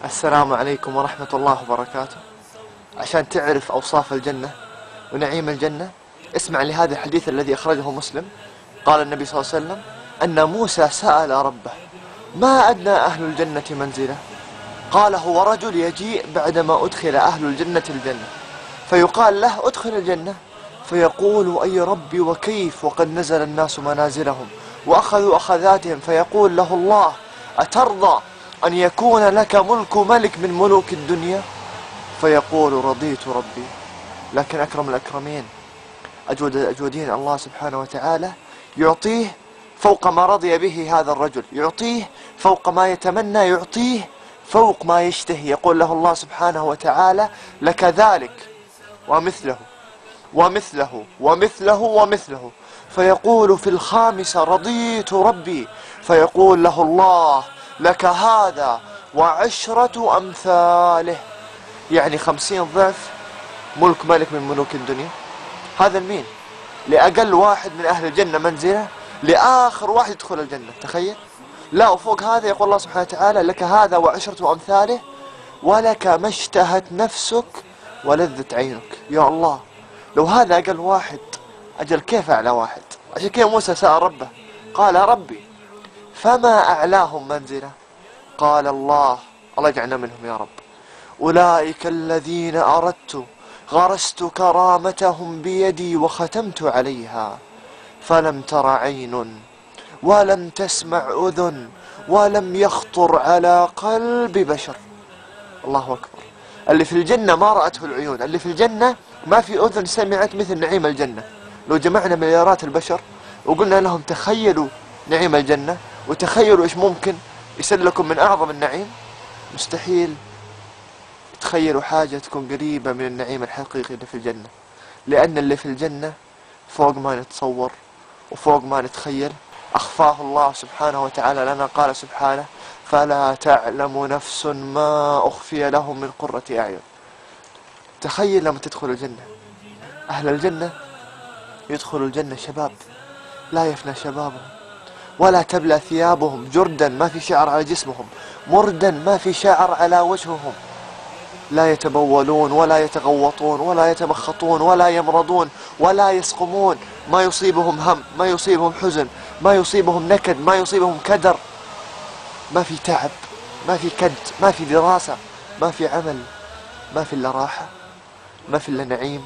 السلام عليكم ورحمة الله وبركاته. عشان تعرف أوصاف الجنة ونعيم الجنة اسمع لهذا الحديث الذي أخرجه مسلم. قال النبي صلى الله عليه وسلم أن موسى سأل ربه: ما أدنى أهل الجنة منزلة؟ قال: هو رجل يجيء بعدما أدخل أهل الجنة الجنة فيقال له: أدخل الجنة، فيقول: أي ربي وكيف وقد نزل الناس منازلهم وأخذوا أخذاتهم، فيقول له الله: أترضى أن يكون لك ملك ملك من ملوك الدنيا؟ فيقول: رضيت ربي. لكن أكرم الأكرمين أجود الأجودين الله سبحانه وتعالى يعطيه فوق ما رضي به هذا الرجل، يعطيه فوق ما يتمنى، يعطيه فوق ما يشتهي. يقول له الله سبحانه وتعالى: لك ذلك ومثله ومثله ومثله ومثله. فيقول في الخامسة: رضيت ربي. فيقول له الله: لك هذا وعشرة أمثاله، يعني 50 ضعف ملك ملك من ملوك الدنيا. هذا المين؟ لأقل واحد من أهل الجنة منزلة، لآخر واحد يدخل الجنة. تخيل. لا، وفوق هذا يقول الله سبحانه وتعالى: لك هذا وعشرة أمثاله ولك ما اشتهت نفسك ولذت عينك. يا الله، لو هذا أقل واحد، أجل كيف أعلى واحد؟ عشان كذا موسى سأل ربه قال: ربي فما أعلاهم منزلة؟ قال الله يجعلنا منهم يا رب: أولئك الذين أردت غرست كرامتهم بيدي وختمت عليها، فلم تر عين ولم تسمع أذن ولم يخطر على قلب بشر. الله أكبر. اللي في الجنة ما رأته العيون، اللي في الجنة ما في أذن سمعت مثل نعيم الجنة. لو جمعنا مليارات البشر وقلنا لهم تخيلوا نعيم الجنة وتخيلوا إيش ممكن يصير لكم من أعظم النعيم، مستحيل تخيلوا حاجة تكون قريبة من النعيم الحقيقي اللي في الجنة. لأن اللي في الجنة فوق ما نتصور وفوق ما نتخيل. أخفاه الله سبحانه وتعالى لنا. قال سبحانه: فلا تعلم نفس ما أخفي لهم من قرة أعين. تخيل لما تدخل الجنة. أهل الجنة يدخلوا الجنة شباب لا يفنى شبابهم ولا تبلى ثيابهم، جردا ما في شعر على جسمهم، مردا ما في شعر على وجههم، لا يتبولون ولا يتغوطون ولا يتمخطون ولا يمرضون ولا يسقمون. ما يصيبهم هم، ما يصيبهم حزن، ما يصيبهم نكد، ما يصيبهم كدر. ما في تعب، ما في كد، ما في دراسة، ما في عمل، ما في إلا راحة، ما في إلا نعيم،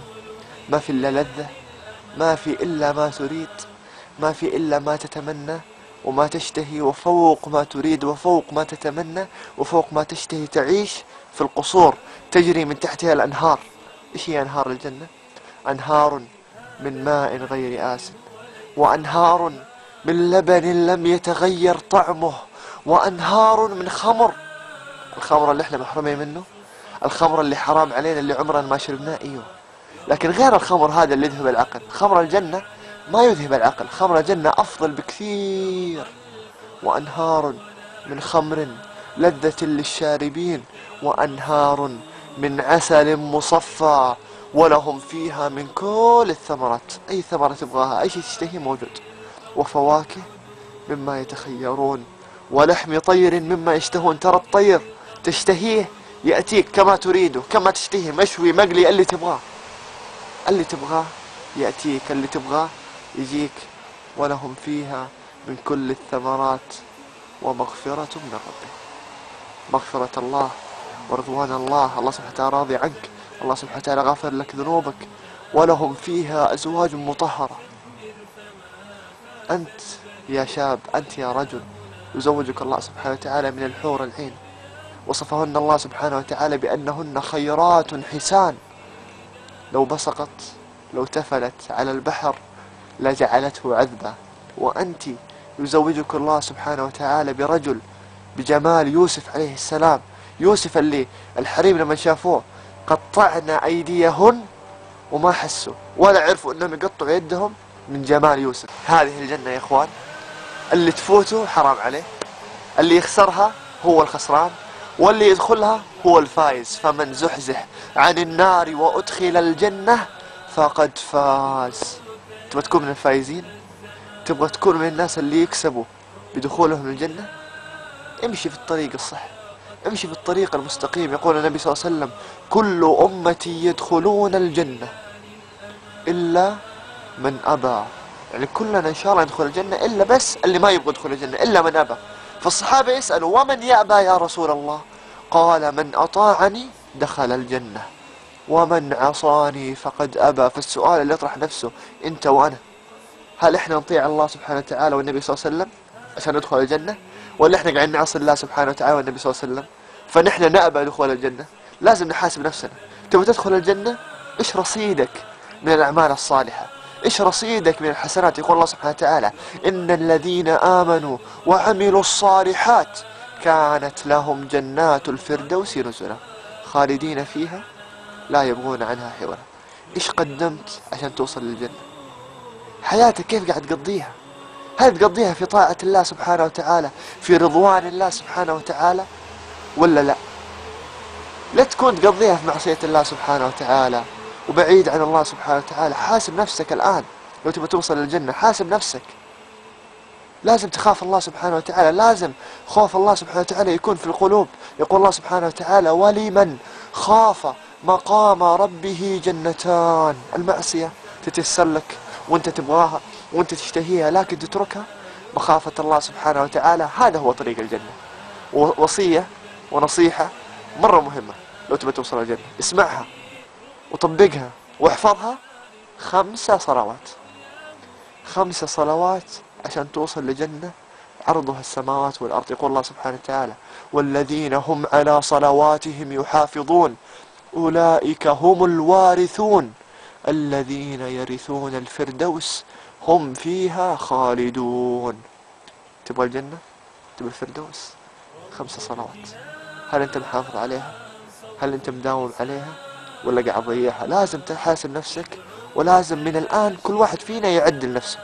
ما في إلا لذة، ما في إلا ما تريد، ما في إلا ما تتمنى وما تشتهي، وفوق ما تريد وفوق ما تتمنى وفوق ما تشتهي تعيش في القصور تجري من تحتها الأنهار. إيش هي أنهار الجنة؟ أنهار من ماء غير آسن، وأنهار من لبن لم يتغير طعمه، وأنهار من خمر. الخمر اللي احنا محرومين منه، الخمر اللي حرام علينا اللي عمرنا ما شربناه، ايوه، لكن غير الخمر هذا اللي يذهب العقل. خمر الجنة ما يذهب العقل، خمر الجنة أفضل بكثير. وأنهار من خمر لذة للشاربين، وأنهار من عسل مصفى، ولهم فيها من كل الثمرات، أي ثمرة تبغاها، أي شيء تشتهي موجود، وفواكه مما يتخيرون، ولحم طير مما يشتهون. ترى الطير تشتهيه يأتيك كما تريده، كما تشتهي، مشوي مقلي، اللي تبغاه اللي تبغاه يأتيك، اللي تبغاه يجيك. ولهم فيها من كل الثمرات ومغفرة من ربهم. مغفرة الله ورضوان الله. الله سبحانه وتعالى راضي عنك، الله سبحانه وتعالى غافر لك ذنوبك. ولهم فيها أزواج مطهرة. أنت يا شاب، أنت يا رجل، يزوجك الله سبحانه وتعالى من الحور العين. وصفهن الله سبحانه وتعالى بأنهن خيرات حسان، لو بصقت لو تفلت على البحر لجعلته عذبا. وأنت يزوجك الله سبحانه وتعالى برجل بجمال يوسف عليه السلام. يوسف اللي الحريم لما شافوه قطعنا أيديهن وما حسوا ولا عرفوا أنهم يقطعوا يدهم من جمال يوسف. هذه الجنة يا إخوان، اللي تفوته حرام عليه، اللي يخسرها هو الخسران، واللي يدخلها هو الفائز. فمن زحزح عن النار وأدخل الجنة فقد فاز. تبغى تكون من الفائزين؟ تبغى تكون من الناس اللي يكسبوا بدخولهم الجنة؟ امشي في الطريق الصح، امشي في الطريق المستقيم. يقول النبي صلى الله عليه وسلم: كل أمتي يدخلون الجنة إلا من أبى. يعني كلنا إن شاء الله ندخل الجنة إلا بس اللي ما يبغى يدخل الجنة، إلا من أبى. فالصحابة يسألوا: ومن يأبى يا رسول الله؟ قال: من أطاعني دخل الجنة ومن عصاني فقد أبى. فالسؤال اللي يطرح نفسه أنت وأنا، هل إحنا نطيع الله سبحانه وتعالى والنبي صلى الله عليه وسلم عشان ندخل الجنة، ولا إحنا قاعدين نعصي الله سبحانه وتعالى والنبي صلى الله عليه وسلم فنحن نأبى دخول الجنة؟ لازم نحاسب نفسنا. تبغى تدخل الجنة، إيش رصيدك من الأعمال الصالحة؟ إيش رصيدك من الحسنات؟ يقول الله سبحانه وتعالى: إن الذين آمنوا وعملوا الصالحات كانت لهم جنات الفردوس نزلا خالدين فيها لا يبغون عنها حولا. إيش قدمت عشان توصل للجنة؟ حياتك كيف قاعد تقضيها؟ هل تقضيها في طاعة الله سبحانه وتعالى، في رضوان الله سبحانه وتعالى، ولا لا؟ لا تكون تقضيها في معصية الله سبحانه وتعالى وبعيد عن الله سبحانه وتعالى. حاسب نفسك الآن، لو تبغى توصل للجنة حاسب نفسك. لازم تخاف الله سبحانه وتعالى، لازم خوف الله سبحانه وتعالى يكون في القلوب. يقول الله سبحانه وتعالى: ولمن خاف مقام ربه جنتان. المعصية تتيسر لك وانت تبغاها وانت تشتهيها، لكن تتركها مخافة الله سبحانه وتعالى. هذا هو طريق الجنة. وصية ونصيحة مرة مهمة لو تبغى توصل الجنة، اسمعها وطبقها واحفظها. 5 صلوات، 5 صلوات عشان توصل لجنة عرضها السماوات والأرض. يقول الله سبحانه وتعالى: والذين هم على صلواتهم يحافظون أولئك هم الوارثون الذين يرثون الفردوس هم فيها خالدون. تبغى الجنة؟ تبغى الفردوس؟ 5 صلوات. هل أنت محافظ عليها؟ هل أنت مداوم عليها ولا قاعد تضيعها؟ لازم تحاسب نفسك، ولازم من الآن كل واحد فينا يعدل نفسه.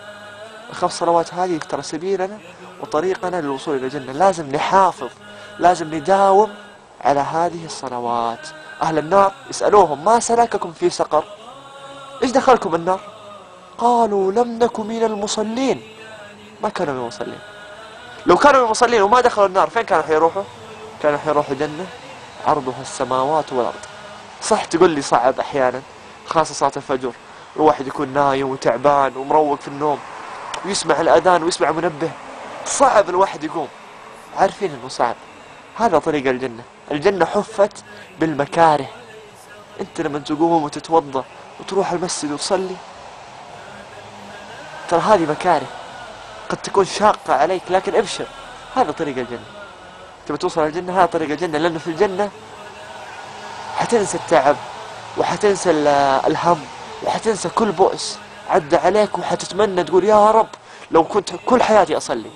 ال5 صلوات هذه ترى سبيلنا وطريقنا للوصول إلى الجنة. لازم نحافظ، لازم نداوم على هذه الصلوات. أهل النار يسألوهم: ما سلككم في سقر؟ إيش دخلكم النار؟ قالوا: لم نك من المصلين. ما كانوا من المصلين. لو كانوا من المصلين وما دخلوا النار فين كانوا حيروحوا؟ كانوا حيروحوا جنة عرضها السماوات والأرض. صح تقول لي صعب أحيانا، خاصة صلاة الفجر، الواحد يكون نايم وتعبان ومروق في النوم ويسمع الأذان ويسمع منبه، صعب الواحد يقوم. عارفين إنه صعب. هذا طريق الجنة. الجنة حفت بالمكاره. أنت لما تقوم وتتوضأ وتروح المسجد وتصلي، ترى هذه مكاره قد تكون شاقة عليك، لكن ابشر، هذا طريق الجنة. تبى توصل الجنة، هذا طريق الجنة. لأنه في الجنة حتنسى التعب وحتنسى الهم وحتنسى كل بؤس عدى عليك، وحتتمنى تقول: يا رب لو كنت كل حياتي أصلي،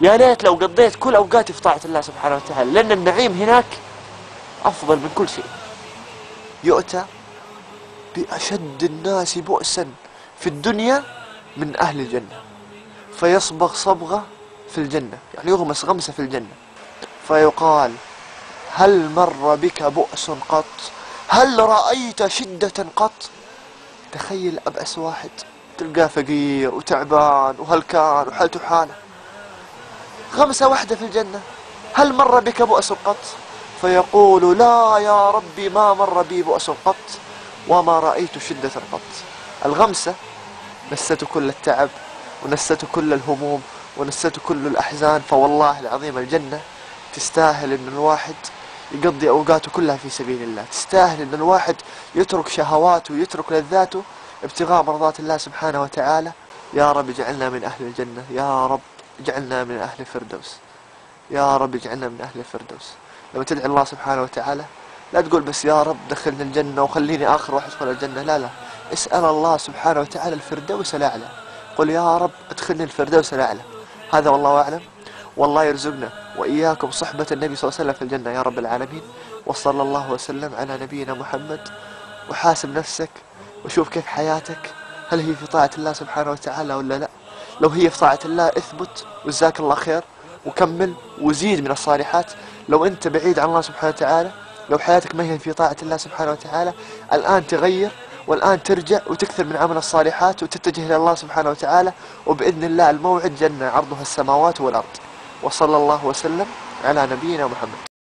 يا ليت لو قضيت كل أوقاتي في طاعة الله سبحانه وتعالى، لأن النعيم هناك أفضل من كل شيء. يؤتى بأشد الناس بؤسا في الدنيا من أهل الجنة، فيصبغ صبغة في الجنة، يعني يغمس غمسة في الجنة، فيقال: هل مر بك بؤس قط؟ هل رأيت شدة قط؟ تخيل أبأس واحد تلقاه فقير وتعبان وهلكان وحالته حالة، غمسة واحدة في الجنة: هل مر بك بؤس قط؟ فيقول: لا يا ربي ما مر بي بؤس قط وما رأيت شدة قط. الغمسة نسته كل التعب ونسته كل الهموم ونسته كل الأحزان. فوالله العظيم الجنة تستاهل إن الواحد يقضي أوقاته كلها في سبيل الله، تستاهل إن الواحد يترك شهواته ويترك لذاته ابتغاء مرضات الله سبحانه وتعالى. يا رب اجعلنا من أهل الجنة، يا رب اجعلنا من أهل الفردوس، يا رب اجعلنا من أهل الفردوس. لما تدعي الله سبحانه وتعالى لا تقول بس: يا رب دخلني الجنة وخليني آخر واحد يدخل الجنة. لا لا، اسأل الله سبحانه وتعالى الفردوس الأعلى. قل: يا رب ادخلني الفردوس الأعلى. هذا والله أعلم. والله يرزقنا وإياكم صحبة النبي صلى الله عليه وسلم في الجنة يا رب العالمين. وصلى الله وسلم على نبينا محمد. وحاسب نفسك وشوف كيف حياتك، هل هي في طاعة الله سبحانه وتعالى ولا لا؟ لو هي في طاعة الله اثبت وجزاك الله خير وكمل وزيد من الصالحات. لو أنت بعيد عن الله سبحانه وتعالى، لو حياتك ما هي في طاعة الله سبحانه وتعالى، الآن تغير والآن ترجع وتكثر من عمل الصالحات وتتجه إلى الله سبحانه وتعالى، وبإذن الله الموعد جنة عرضها السماوات والأرض. وصلى الله وسلم على نبينا محمد.